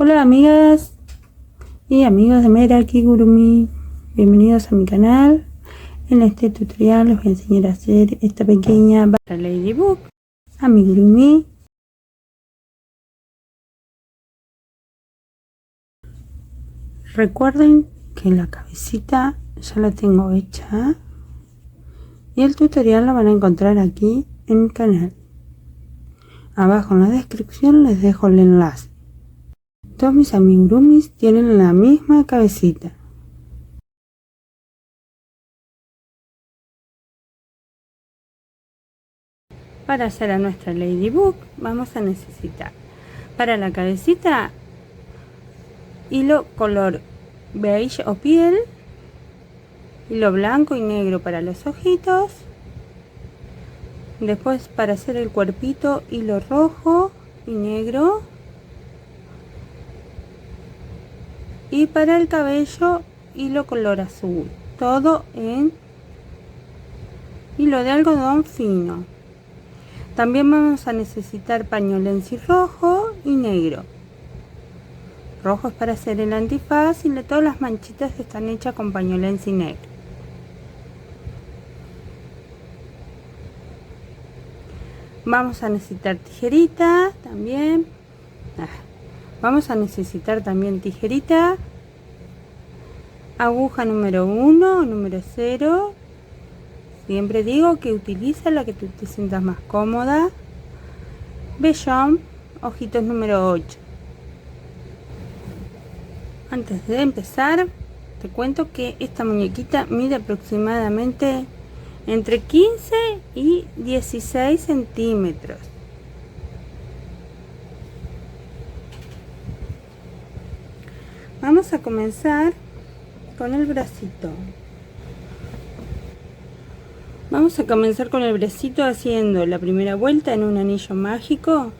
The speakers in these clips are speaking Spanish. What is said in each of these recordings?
Hola amigas y amigos de Meraki Gurumi, bienvenidos a mi canal. En este tutorial les voy a enseñar a hacer esta pequeña barra ladybug amigurumi. Recuerden que la cabecita ya la tengo hecha y el tutorial lo van a encontrar aquí en mi canal. Abajo en la descripción les dejo el enlace. Todos mis amigurumis tienen la misma cabecita. Para hacer a nuestra ladybug vamos a necesitar para la cabecita hilo color beige o piel, hilo blanco y negro para los ojitos, después para hacer el cuerpito hilo rojo y negro, y para el cabello hilo color azul, todo en hilo de algodón fino. También vamos a necesitar pañolensi rojo y negro. Rojo es para hacer el antifaz y todas las manchitas están hechas con pañolensi negro. Vamos a necesitar tijerita también. Vamos a necesitar también tijerita, aguja número 1 o número 0. Siempre digo que utiliza la que tú te sientas más cómoda. Vellón, ojitos número 8. Antes de empezar, te cuento que esta muñequita mide aproximadamente entre 15 y 16 centímetros. Vamos a comenzar con el bracito. Vamos a comenzar con el bracito haciendo la primera vuelta en un anillo mágico,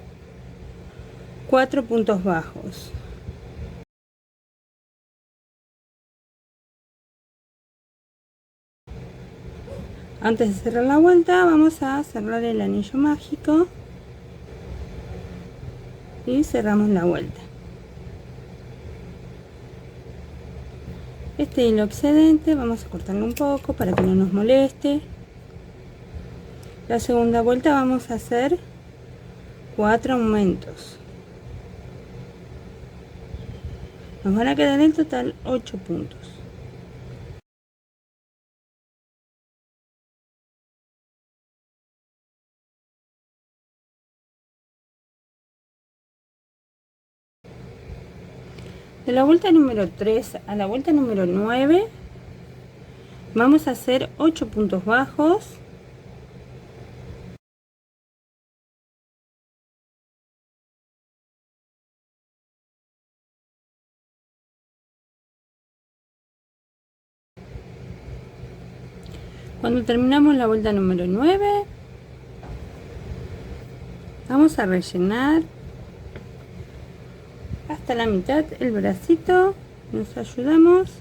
4 puntos bajos. Antes de cerrar la vuelta vamos a cerrar el anillo mágico y cerramos la vuelta. Este hilo excedente vamos a cortarlo un poco para que no nos moleste. La segunda vuelta vamos a hacer 4 aumentos. Nos van a quedar en total 8 puntos. De la vuelta número 3 a la vuelta número 9 vamos a hacer 8 puntos bajos. Cuando terminamos la vuelta número 9 vamos a rellenar hasta la mitad el bracito. Nos ayudamos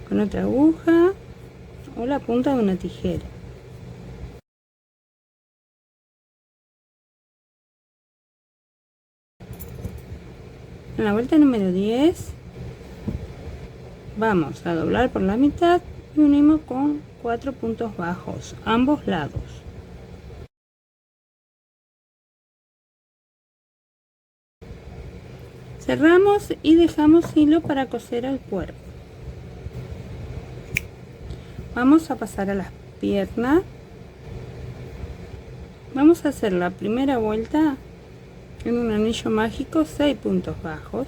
con otra aguja o la punta de una tijera. En la vuelta número 10 vamos a doblar por la mitad y unimos con 4 puntos bajos ambos lados. Cerramos y dejamos hilo para coser el cuerpo. Vamos a pasar a las piernas. Vamos a hacer la primera vuelta en un anillo mágico, 6 puntos bajos.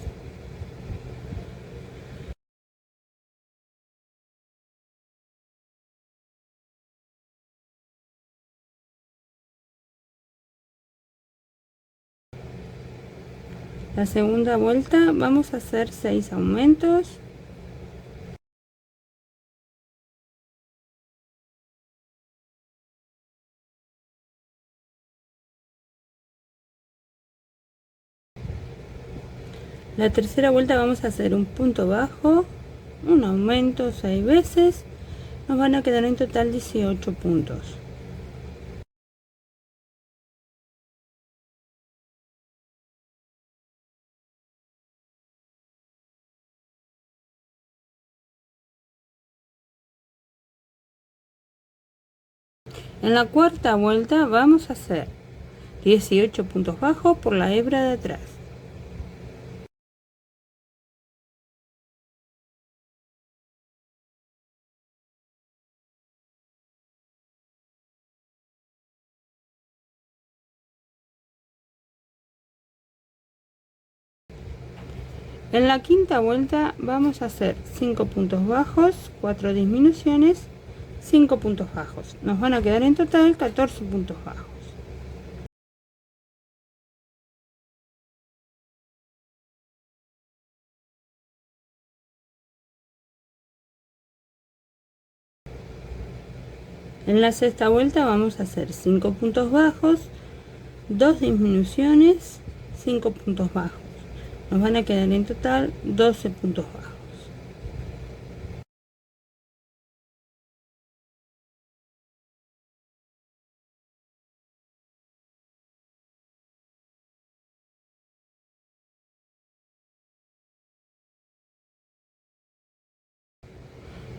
La segunda vuelta vamos a hacer 6 aumentos. La tercera vuelta vamos a hacer un punto bajo, un aumento 6 veces. Nos van a quedar en total 18 puntos. En la cuarta vuelta vamos a hacer 18 puntos bajos por la hebra de atrás. En la quinta vuelta vamos a hacer 5 puntos bajos, 4 disminuciones, 5 puntos bajos. Nos van a quedar en total 14 puntos bajos. En la sexta vuelta vamos a hacer 5 puntos bajos, 2 disminuciones, 5 puntos bajos. Nos van a quedar en total 12 puntos bajos.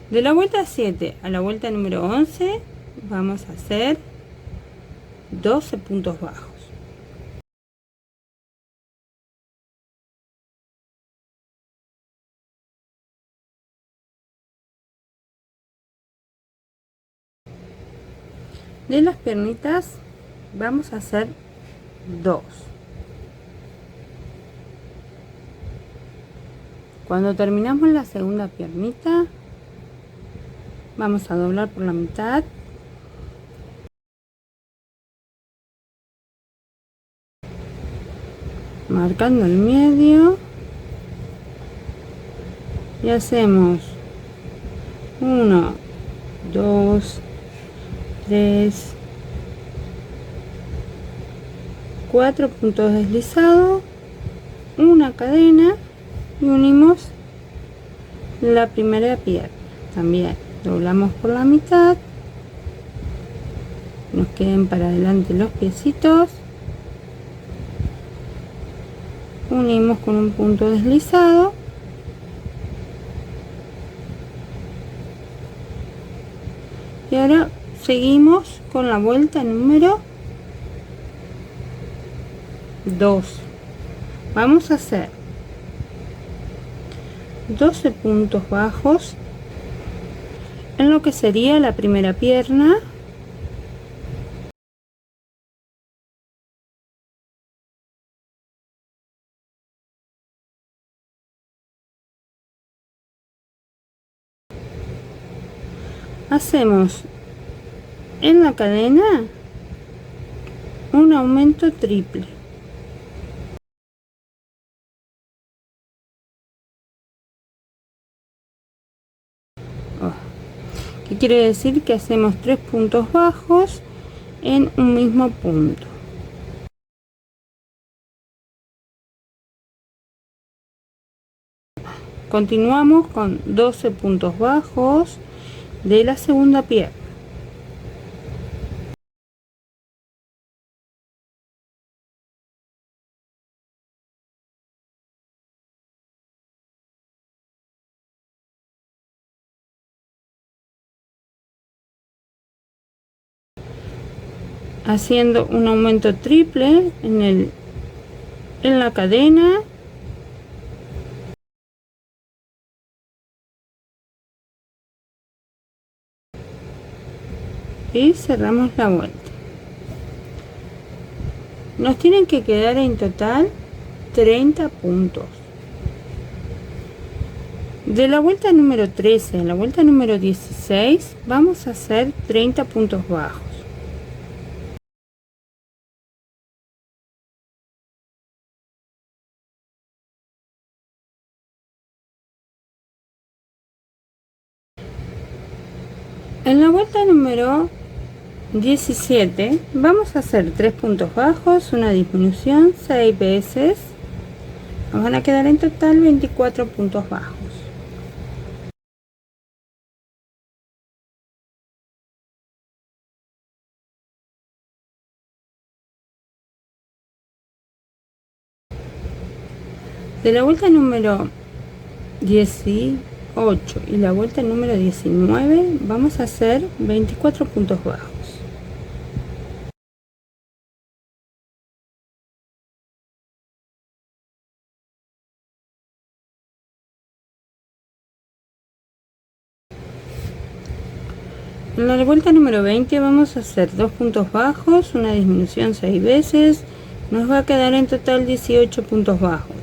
De la vuelta 7 a la vuelta número 11 vamos a hacer 12 puntos bajos. De las piernitas vamos a hacer 2. Cuando terminamos la segunda piernita, vamos a doblar por la mitad. Marcando el medio. Y hacemos 1, 2, 3, 4 puntos deslizados, una cadena y unimos la primera pierna. También doblamos por la mitad, nos queden para adelante los piecitos, unimos con un punto deslizado y ahora seguimos con la vuelta número 2. Vamos a hacer 12 puntos bajos en lo que sería la primera pierna. Hacemos en la cadena un aumento triple. ¿Qué quiere decir? Que hacemos 3 puntos bajos en un mismo punto. Continuamos con 12 puntos bajos de la segunda pierna. Haciendo un aumento triple en la cadena. Y cerramos la vuelta. Nos tienen que quedar en total 30 puntos. De la vuelta número 13 a la vuelta número 16 vamos a hacer 30 puntos bajos. En la vuelta número 17 vamos a hacer 3 puntos bajos, una disminución 6 veces. Nos van a quedar en total 24 puntos bajos. De la vuelta número 18 y la vuelta número 19 vamos a hacer 24 puntos bajos. En la vuelta número 20 vamos a hacer 2 puntos bajos, una disminución 6 veces, nos va a quedar en total 18 puntos bajos.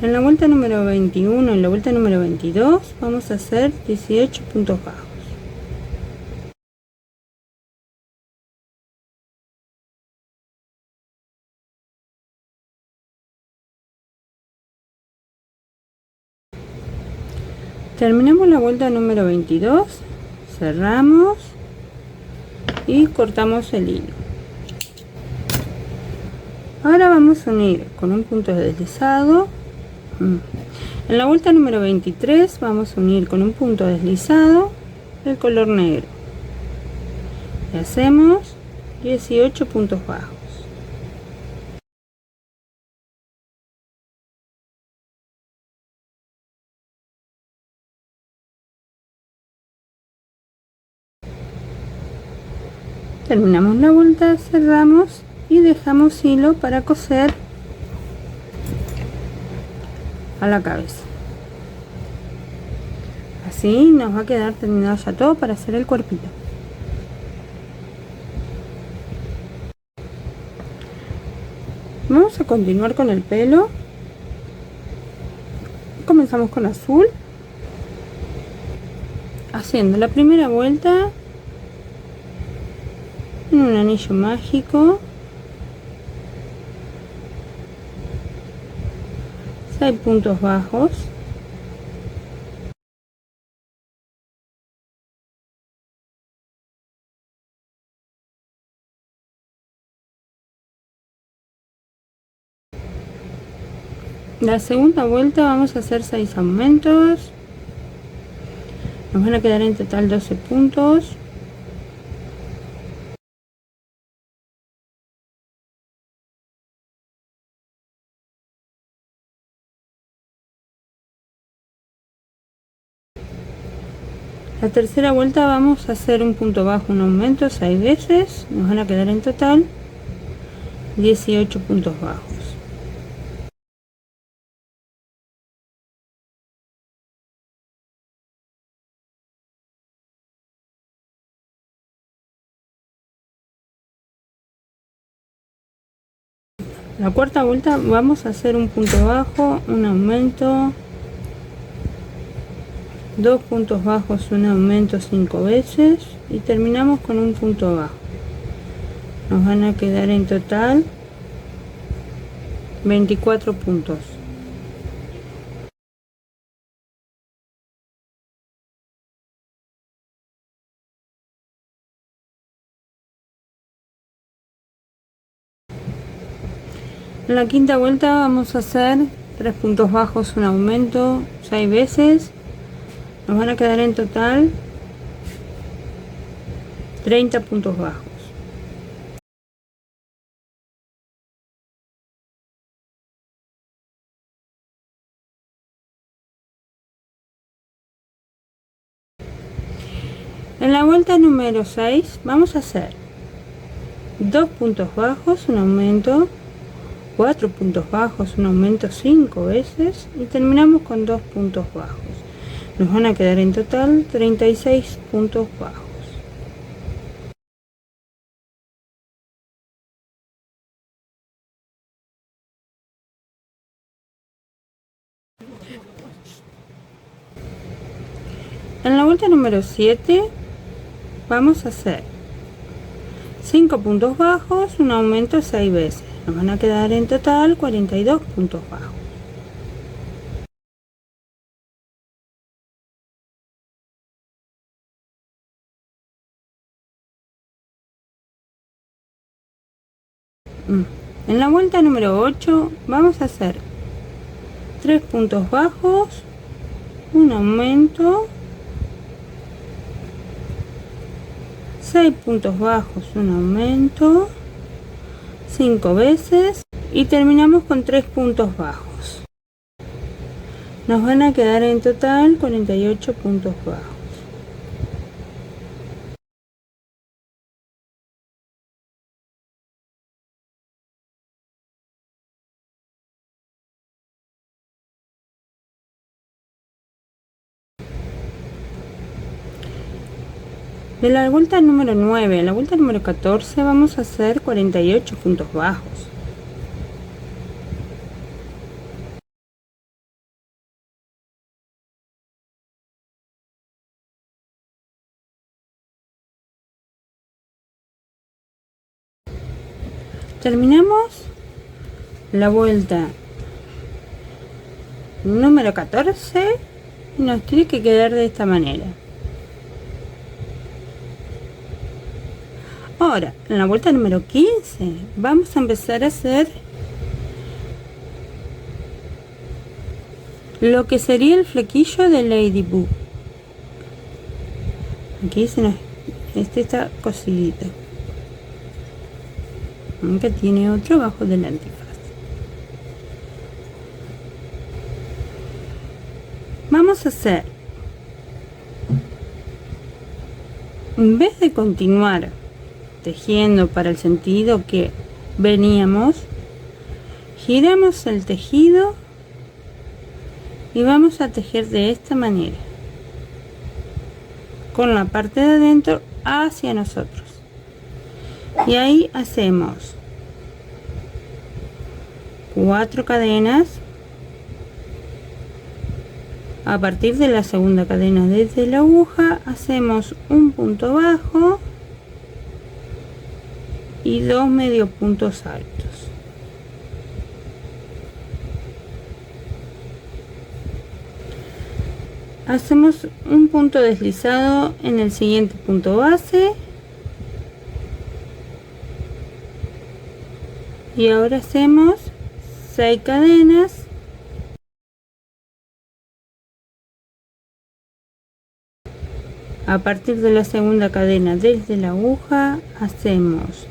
En la vuelta número 21 y en la vuelta número 22 vamos a hacer 18 puntos bajos. Terminamos la vuelta número 22, cerramos y cortamos el hilo. Ahora vamos a unir con un punto de deslizado. En la vuelta número 23 vamos a unir con un punto deslizado el color negro. Y hacemos 18 puntos bajos. Terminamos la vuelta, cerramos y dejamos hilo para coser a la cabeza. Así nos va a quedar terminado ya todo para hacer el cuerpito. Vamos a continuar con el pelo. Comenzamos con azul, haciendo la primera vuelta en un anillo mágico, 6 puntos bajos, la segunda vuelta vamos a hacer 6 aumentos, nos van a quedar en total 12 puntos. La tercera vuelta vamos a hacer un punto bajo, un aumento 6 veces, nos van a quedar en total 18 puntos bajos. La cuarta vuelta vamos a hacer un punto bajo, un aumento, 2 puntos bajos, un aumento 5 veces y terminamos con un punto bajo. Nos van a quedar en total 24 puntos. En la quinta vuelta vamos a hacer 3 puntos bajos, un aumento 6 veces. Nos van a quedar en total 30 puntos bajos. En la vuelta número 6 vamos a hacer 2 puntos bajos, un aumento, 4 puntos bajos, un aumento 5 veces y terminamos con 2 puntos bajos. Nos van a quedar en total 36 puntos bajos. En la vuelta número 7 vamos a hacer 5 puntos bajos, un aumento 6 veces. Nos van a quedar en total 42 puntos bajos. En la vuelta número 8 vamos a hacer 3 puntos bajos, un aumento, 6 puntos bajos, un aumento, 5 veces y terminamos con 3 puntos bajos. Nos van a quedar en total 48 puntos bajos. De la vuelta número 9 a la vuelta número 14 vamos a hacer 48 puntos bajos. Terminamos la vuelta número 14 y nos tiene que quedar de esta manera. Ahora, en la vuelta número 15 vamos a empezar a hacer lo que sería el flequillo de Ladybug. Aquí se nos, este está cosidito, aunque tiene otro bajo del antifaz. Vamos a hacer, en vez de continuar tejiendo para el sentido que veníamos, giramos el tejido y vamos a tejer de esta manera, con la parte de adentro hacia nosotros, y ahí hacemos 4 cadenas. A partir de la segunda cadena desde la aguja hacemos un punto bajo y 2 medio puntos altos. Hacemos un punto deslizado en el siguiente punto base y ahora hacemos 6 cadenas. A partir de la segunda cadena desde la aguja hacemos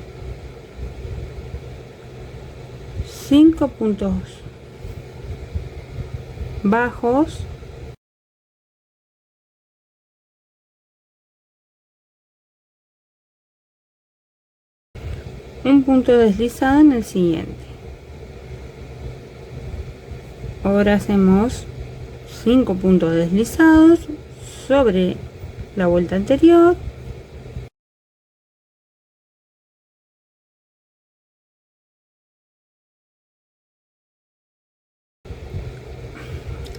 5 puntos bajos, un punto deslizado en el siguiente. Ahora hacemos 5 puntos deslizados sobre la vuelta anterior,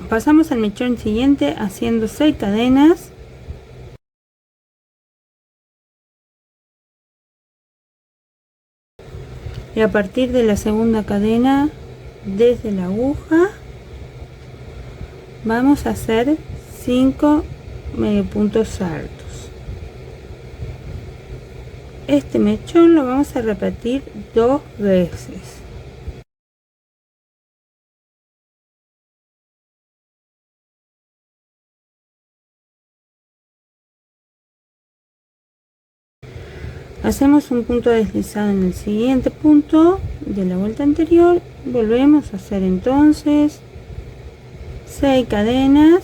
pasamos al mechón siguiente haciendo 6 cadenas, y a partir de la segunda cadena desde la aguja vamos a hacer 5 medio puntos altos. Este mechón lo vamos a repetir 2 veces. Hacemos un punto deslizado en el siguiente punto de la vuelta anterior, volvemos a hacer entonces 6 cadenas.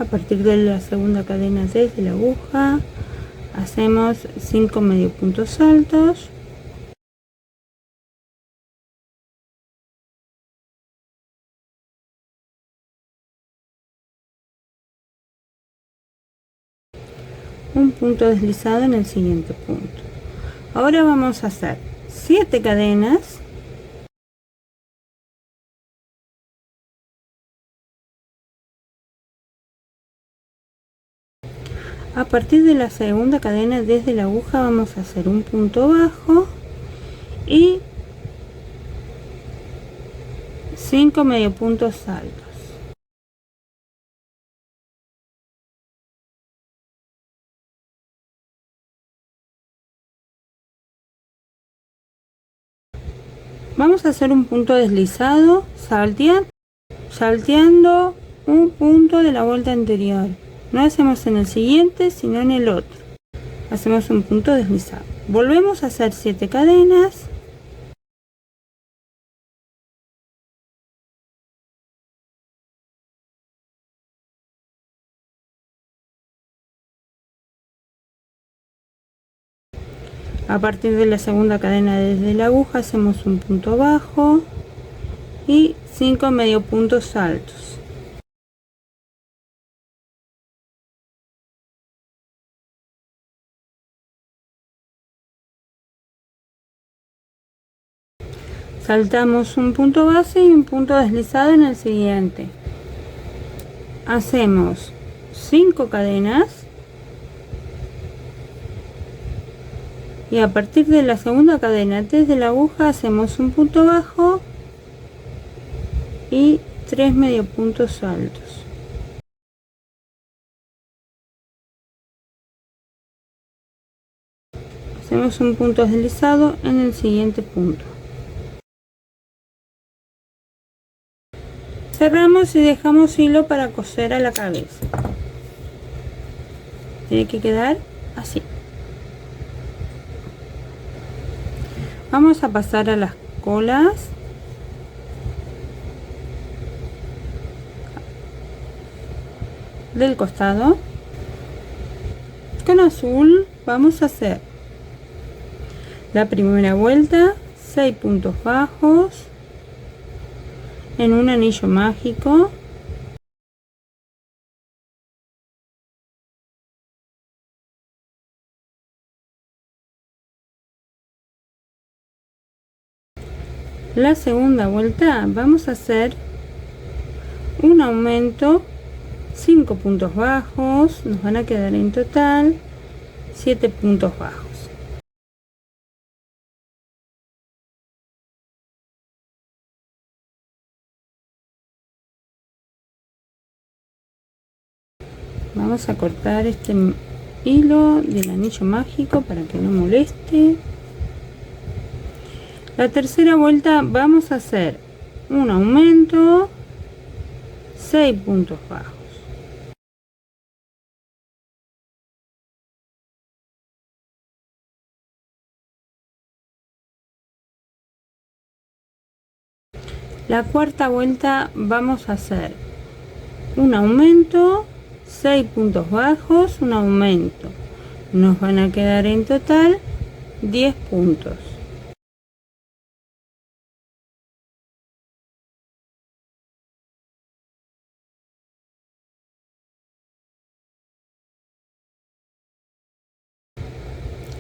A partir de la segunda cadena desde la aguja hacemos 5 medio puntos altos, un punto deslizado en el siguiente punto. Ahora vamos a hacer 7 cadenas, a partir de la segunda cadena desde la aguja vamos a hacer un punto bajo y 5 medio puntos altos. Vamos a hacer un punto deslizado salteando un punto de la vuelta anterior. No hacemos en el siguiente sino en el otro. Hacemos un punto deslizado, volvemos a hacer 7 cadenas, a partir de la segunda cadena desde la aguja hacemos un punto bajo y 5 medio puntos altos. Saltamos un punto base y un punto deslizado en el siguiente. Hacemos 5 cadenas y a partir de la segunda cadena desde la aguja hacemos un punto bajo y 3 medio puntos altos. Hacemos un punto deslizado en el siguiente punto. Cerramos y dejamos hilo para coser a la cabeza. Tiene que quedar así. Vamos a pasar a las colas. Del costado. Con azul vamos a hacer la primera vuelta, 6 puntos bajos en un anillo mágico, la segunda vuelta vamos a hacer un aumento, 5 puntos bajos, nos van a quedar en total 7 puntos bajos. Vamos a cortar este hilo del anillo mágico para que no moleste. La tercera vuelta vamos a hacer un aumento, 6 puntos bajos. La cuarta vuelta vamos a hacer un aumento, 6 puntos bajos, un aumento. Nos van a quedar en total 10 puntos.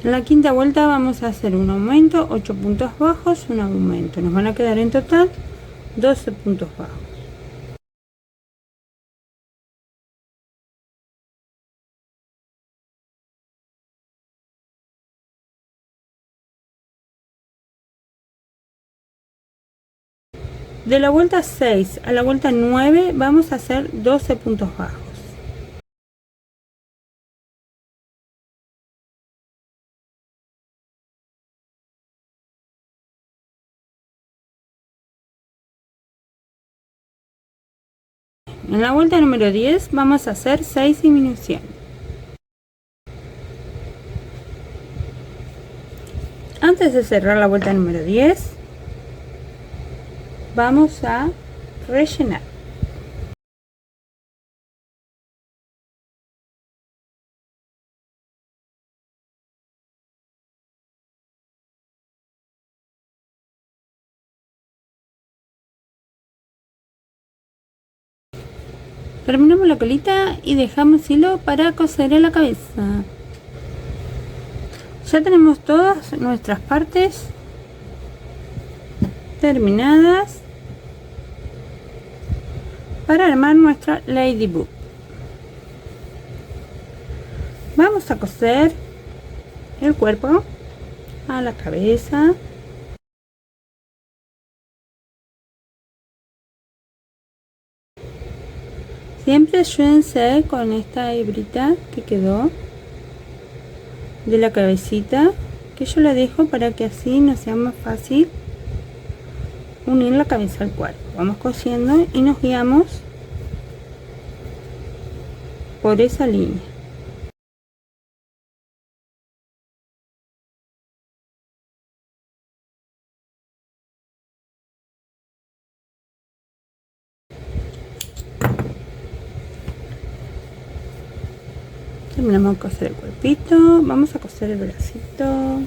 En la quinta vuelta vamos a hacer un aumento, 8 puntos bajos, un aumento. Nos van a quedar en total 12 puntos bajos. De la vuelta 6 a la vuelta 9 vamos a hacer 12 puntos bajos. En la vuelta número 10 vamos a hacer 6 disminuciones. Antes de cerrar la vuelta número 10, vamos a rellenar. Terminamos la colita y dejamos hilo para coser en la cabeza. Ya tenemos todas nuestras partes terminadas para armar nuestra ladybug. Vamos a coser el cuerpo a la cabeza. Siempre ayúdense con esta hebrita que quedó de la cabecita, que yo la dejo para que así nos sea más fácil unir la cabeza al cuerpo. Vamos cosiendo y nos guiamos por esa línea. Terminamos de coser el cuerpito, vamos a coser el bracito.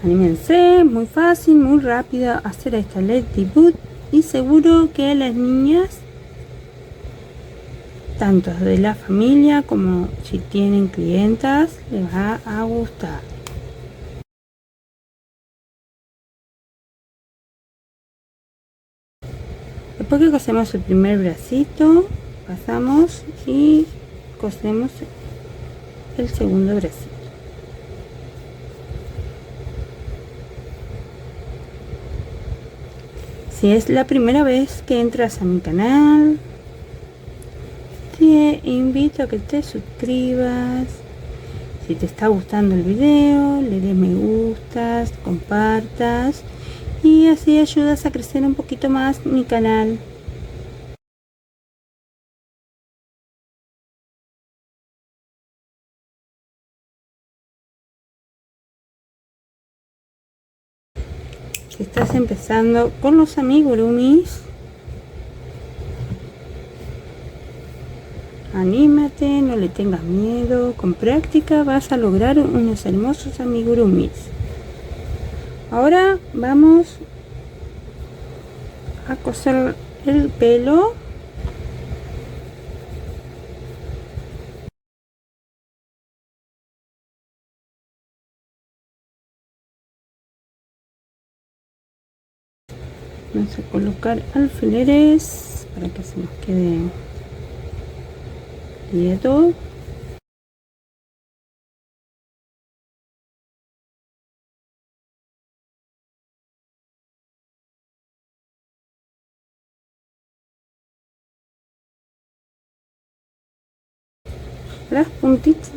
Anímense, muy fácil, muy rápido hacer esta ladybug y seguro que a las niñas, tanto de la familia como si tienen clientas, les va a gustar. Después que cosemos el primer bracito, pasamos y cosemos el segundo bracito. Si es la primera vez que entras a mi canal, te invito a que te suscribas. Si te está gustando el video, le des me gustas, compartas y así ayudas a crecer un poquito más mi canal. Si estás empezando con los amigurumis, anímate, no le tengas miedo, con práctica vas a lograr unos hermosos amigurumis. Ahora vamos a coser el pelo. Vamos a colocar alfileres para que se nos quede quieto. Las puntitas,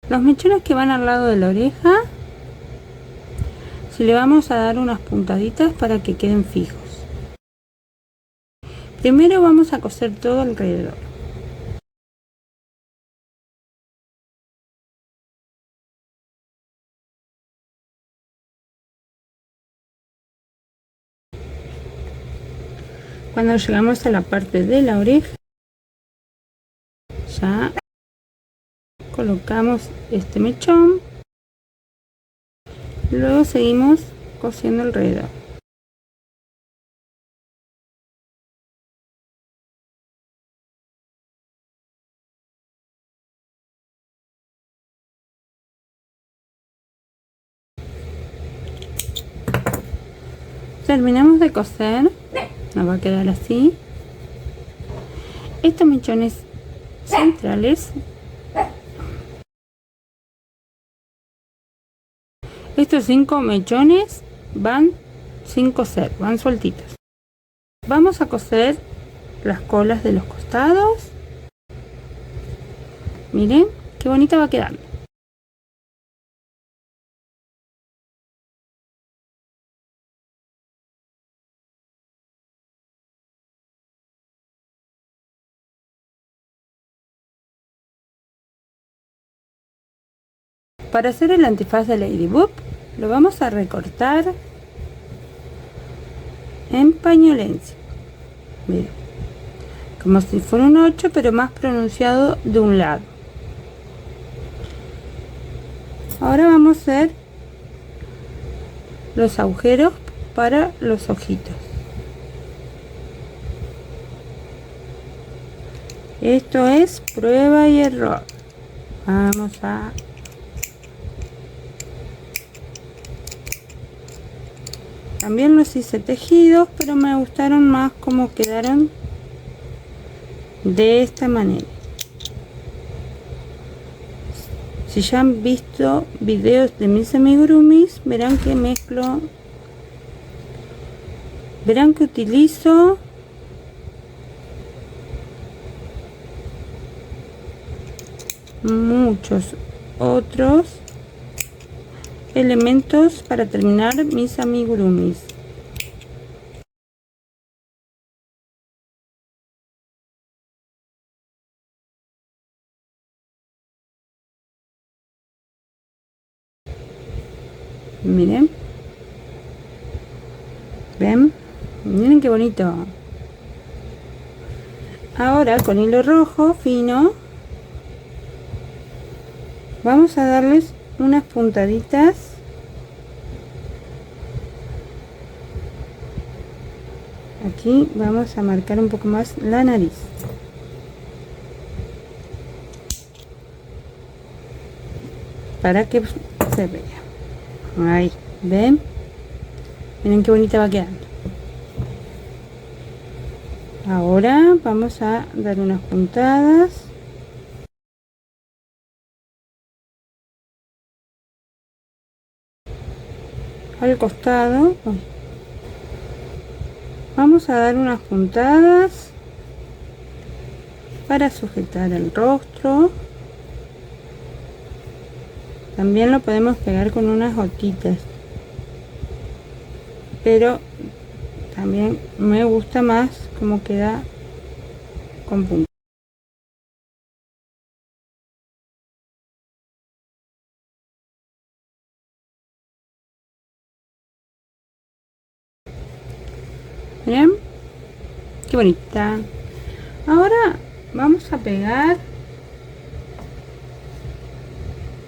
los mechones que van al lado de la oreja, si le vamos a dar unas puntaditas para que queden fijos. Primero vamos a coser todo alrededor. Cuando llegamos a la parte de la oreja, ya colocamos este mechón. Luego seguimos cosiendo alrededor. Terminamos de coser, nos va a quedar así. Estos mechones centrales, estos 5 mechones van sin coser, van sueltitos. Vamos a coser las colas de los costados. Miren qué bonita va quedando. Para hacer el antifaz de Ladybug lo vamos a recortar en pañolencia. Miren, como si fuera un 8 pero más pronunciado de un lado. Ahora vamos a hacer los agujeros para los ojitos. Esto es prueba y error. Vamos a también los hice tejidos, pero me gustaron más como quedaron de esta manera. Si ya han visto videos de mis amigurumis, verán que mezclo, verán que utilizo muchos otros elementos para terminar mis amigurumis. Miren, ven, miren qué bonito. Ahora con hilo rojo fino vamos a darles unas puntaditas aquí. Vamos a marcar un poco más la nariz. Para que se vea. Ahí, ¿ven? Miren qué bonita va quedando. Ahora vamos a dar unas puntadas. Al costado. Vamos a dar unas puntadas para sujetar el rostro. También lo podemos pegar con unas gotitas, pero también me gusta más como queda con punta. Bien, qué bonita. Ahora vamos a pegar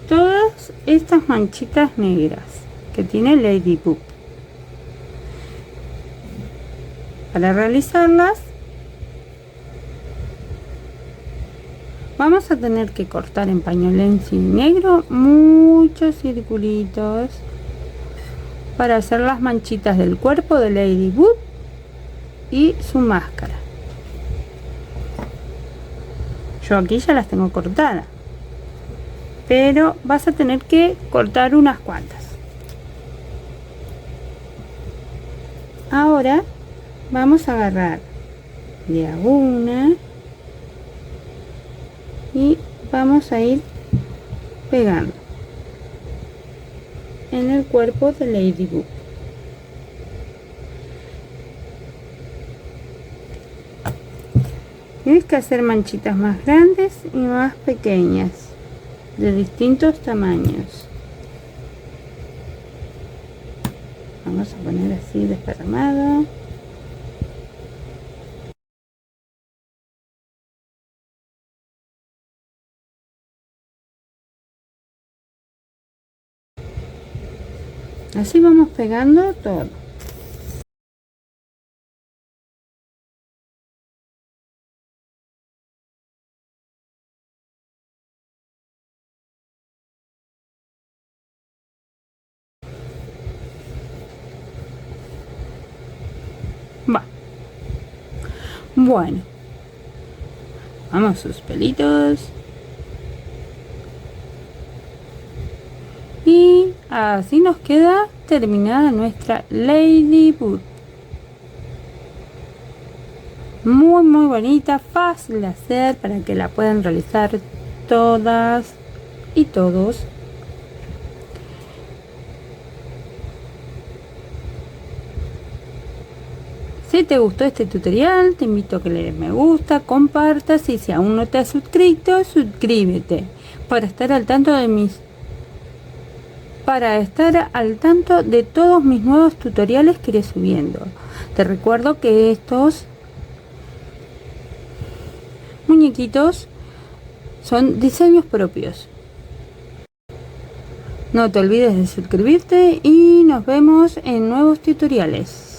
todas estas manchitas negras que tiene Ladybug. Para realizarlas vamos a tener que cortar en pañolensi negro muchos circulitos para hacer las manchitas del cuerpo de Ladybug y su máscara. Yo aquí ya las tengo cortadas, pero vas a tener que cortar unas cuantas. Ahora vamos a agarrar de a una y vamos a ir pegando en el cuerpo de Ladybug. Tienes que hacer manchitas más grandes y más pequeñas, de distintos tamaños. Vamos a poner así desparramado. Así vamos pegando todo. Va. Bueno. Vamos sus pelitos. Y así nos queda terminada nuestra Ladybug. Muy bonita, fácil de hacer para que la puedan realizar todas y todos. Si te gustó este tutorial, te invito a que le des me gusta, compartas y si aún no te has suscrito, suscríbete para estar al tanto de todos mis nuevos tutoriales que iré subiendo. Te recuerdo que estos muñequitos son diseños propios. No te olvides de suscribirte y nos vemos en nuevos tutoriales.